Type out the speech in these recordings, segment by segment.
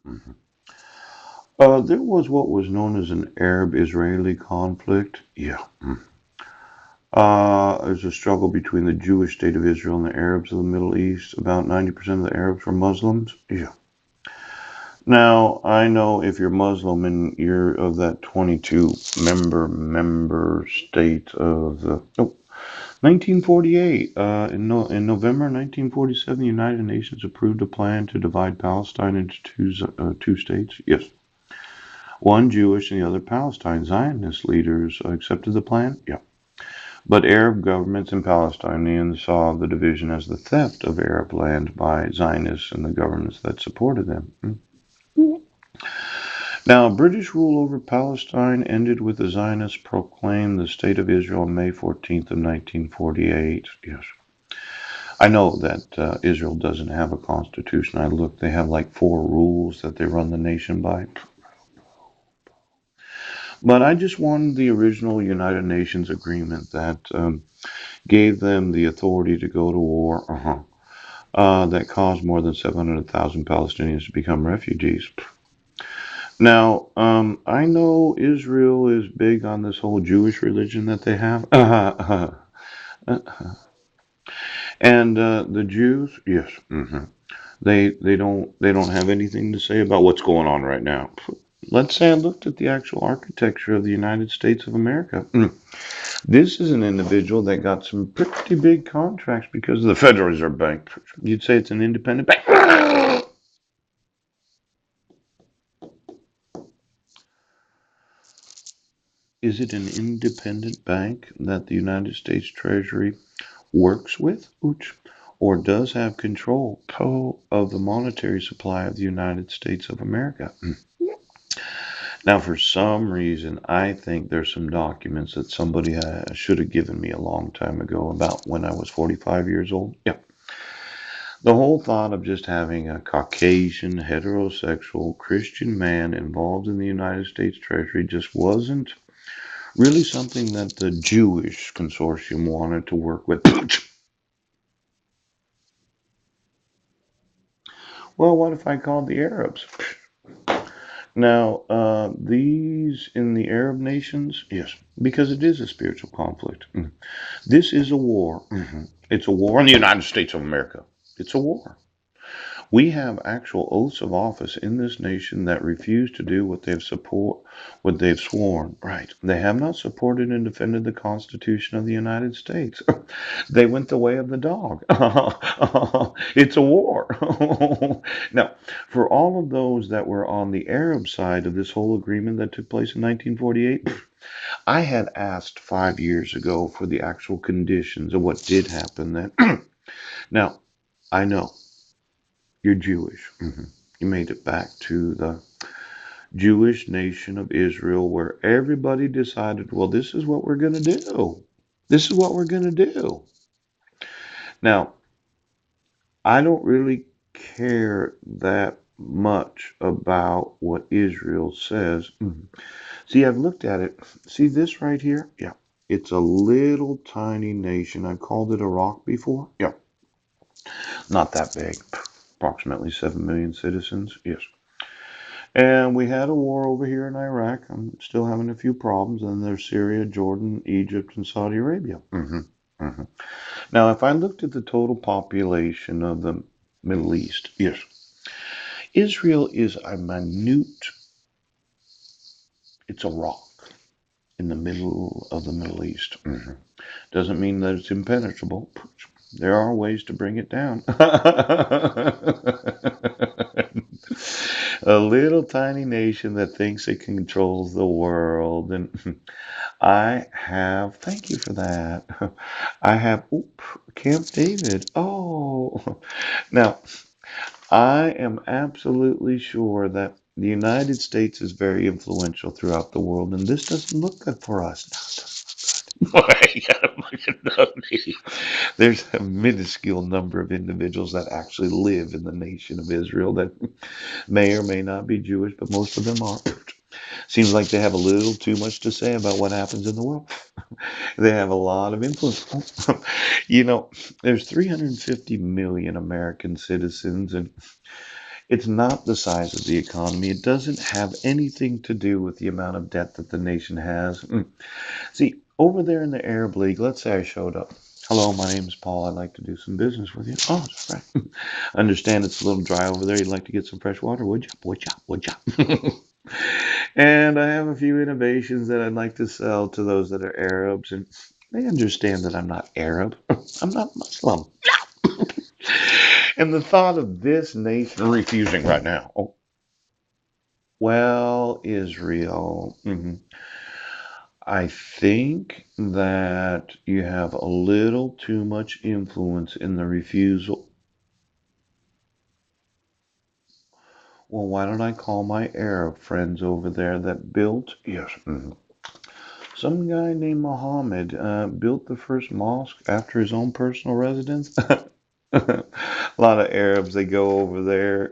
Mhm. There was what was known as an Arab-Israeli conflict. Yeah. There's a struggle between the Jewish state of Israel and the Arabs of the Middle East. About 90% of the Arabs were Muslims. Yeah. Now, I know if you're Muslim and you're of that 22 member state of the 1948, in November 1947, the United Nations approved a plan to divide Palestine into two states. Yes, one Jewish and the other Palestine. Zionist leaders accepted the plan. Yeah, but Arab governments and Palestinians saw the division as the theft of Arab land by Zionists and the governments that supported them. Now, British rule over Palestine ended with the Zionists proclaimed the State of Israel on May 14th of 1948. Yes. I know that Israel doesn't have a constitution. I looked, they have like four rules that they run the nation by. But I just wanted the original United Nations agreement that gave them the authority to go to war, that caused more than 700,000 Palestinians to become refugees. Now, I know Israel is big on this whole Jewish religion that they have. And the Jews, yes, they don't have anything to say about what's going on right now. Let's say I looked at the actual architecture of the United States of America. This is an individual that got some pretty big contracts because of the Federal Reserve Bank. You'd say it's an independent bank. Is it an independent bank that the United States Treasury works with, or does have control of the monetary supply of the United States of America? Now, for some reason, I think there's some documents that somebody should have given me a long time ago about when I was 45 years old. Yeah. The whole thought of just having a Caucasian, heterosexual, Christian man involved in the United States Treasury just wasn't really something that the Jewish consortium wanted to work with. Well, what if I called the Arabs? Now, these in the Arab nations, yes, because it is a spiritual conflict. This is a war. It's a war in the United States of America. It's a war. We have actual oaths of office in this nation that refuse to do what they've sworn. Right. They have not supported and defended the Constitution of the United States. They went the way of the dog. It's a war. Now, for all of those that were on the Arab side of this whole agreement that took place in 1948, I had asked 5 years ago for the actual conditions of what did happen then. Now, I know you're Jewish. You made it back to the Jewish nation of Israel where everybody decided, well, this is what we're going to do. This is what we're going to do. Now, I don't really care that much about what Israel says. See, I've looked at it. See this right here? Yeah. It's a little tiny nation. I've called it Iraq before. Yeah. Not that big. Approximately 7 million citizens. Yes. And we had a war over here in Iraq. I'm still having a few problems. And there's Syria, Jordan, Egypt, and Saudi Arabia. Hmm. Now, if I looked at the total population of the Middle East, yes, Israel is a minute, it's a rock in the middle of the Middle East. Doesn't mean that it's impenetrable. There are ways to bring it down. A little tiny nation that thinks it controls the world. And thank you for that. I have, Camp David. Oh, now I am absolutely sure that the United States is very influential throughout the world, and this doesn't look good for us. There's a minuscule number of individuals that actually live in the nation of Israel that may or may not be Jewish, but most of them are. Seems like they have a little too much to say about what happens in the world. They have a lot of influence. You know, there's 350 million American citizens, and It's not the size of the economy. It doesn't have anything to do with the amount of debt that the nation has. See, over there in the Arab League, let's say I showed up. Hello, my name is Paul. I'd like to do some business with you. Oh, that's right. Understand it's a little dry over there. You'd like to get some fresh water, would you? Would you? Would you? And I have a few innovations that I'd like to sell to those that are Arabs, and they understand that I'm not Arab. I'm not Muslim. And the thought of this nation refusing right now. Oh, well, Israel. I think that you have a little too much influence in the refusal. Well, why don't I call my Arab friends over there that built? Yes. Some guy named Mohammed built the first mosque after his own personal residence. A lot of Arabs, they go over there.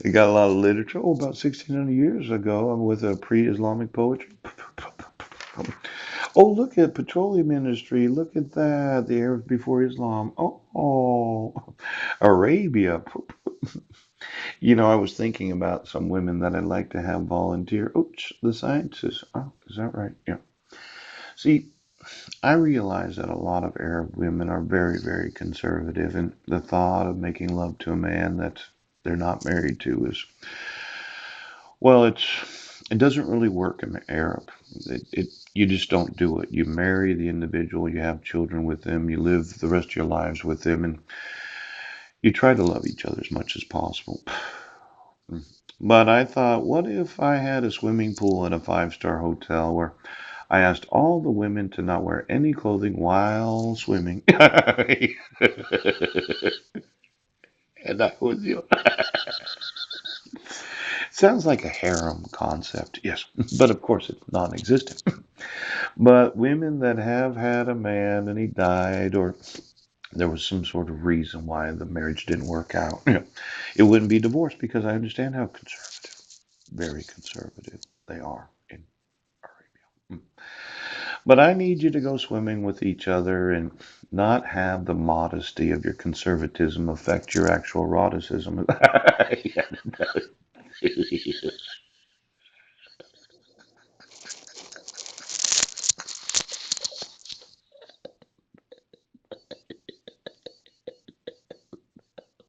They got a lot of literature. Oh, about 1600 years ago, with a pre-Islamic poetry. Oh, look at petroleum industry. Look at that. The Arabs before Islam. Oh, Arabia. I was thinking about some women that I'd like to have volunteer. Oops, the sciences. Oh, is that right? Yeah. See, I realize that a lot of Arab women are very, very conservative, and the thought of making love to a man that they're not married to is, well, it doesn't really work in the Arab. You just don't do it. You marry the individual, you have children with them, you live the rest of your lives with them, and you try to love each other as much as possible. But I thought, what if I had a swimming pool at a five-star hotel where I asked all the women to not wear any clothing while swimming? And I was, sounds like a harem concept, yes, but of course it's non-existent. But women that have had a man and he died, or there was some sort of reason why the marriage didn't work out, it wouldn't be divorced because I understand how conservative, very conservative they are in Arabia. But I need you to go swimming with each other and not have the modesty of your conservatism affect your actual eroticism.